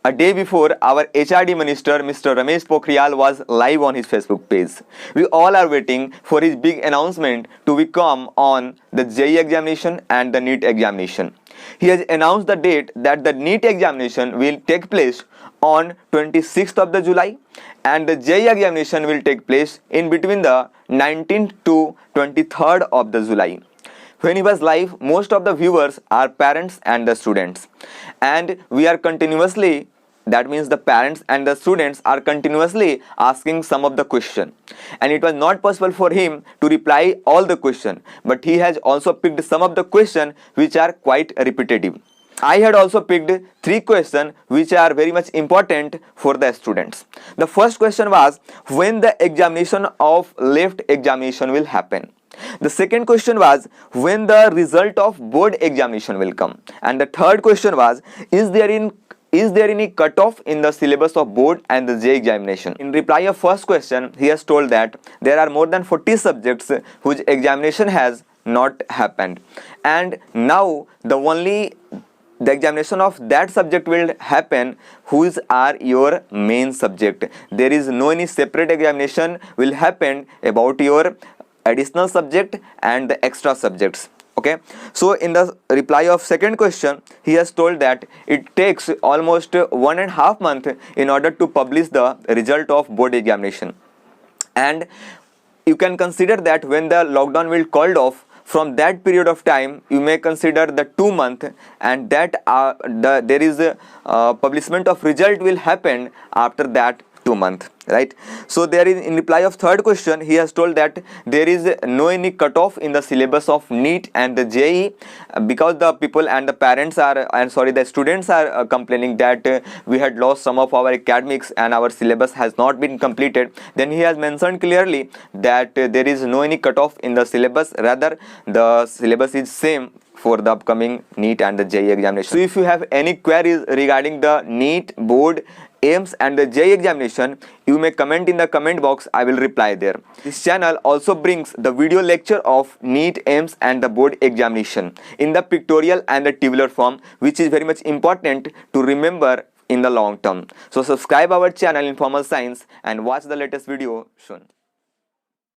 a day before, our HRD minister, Mr. Ramesh Pokhriyal, was live on his Facebook page. We all are waiting for his big announcement to become on the JEE examination and the Neet examination. He has announced the date that the Neet examination will take place on 26th of the July and the JEE examination will take place in between the 19th to 23rd of the July. When he was live, most of the viewers are parents and the students, and we are continuously, that means the parents and the students are continuously asking some of the question, and it was not possible for him to reply all the question, but he has also picked some of the question which are quite repetitive. I had also picked 3 questions which are very much important for the students. The first question was when the examination of left examination will happen. The second question was when the result of board examination will come, and the third question was is there any cutoff in the syllabus of board and the JEE examination. In reply of first question, he has told that there are more than 40 subjects whose examination has not happened, and now the examination of that subject will happen whose are your main subject. There is no any separate examination will happen about your additional subject and the extra subjects. Okay, so in the reply of second question, he has told that it takes almost 1.5 months in order to publish the result of board examination, and you can consider that when the lockdown will called off, from that period of time you may consider the 2 months, and that there is a publishment of result will happen after that 2 months, right? So there is, in reply of third question, he has told that there is no any cutoff in the syllabus of Neet and the JEE because the people and the parents are, the students are complaining that we had lost some of our academics and our syllabus has not been completed. Then he has mentioned clearly that there is no any cutoff in the syllabus, rather the syllabus is same for the upcoming Neet and the JEE examination. So if you have any queries regarding the Neet, board, AIMS and the JEE examination, you may comment in the comment box. I will reply there. This channel also brings the video lecture of Neet, AIMS and the board examination in the pictorial and the tabular form, which is very much important to remember in the long term. So subscribe our channel Informal Science and watch the latest video soon.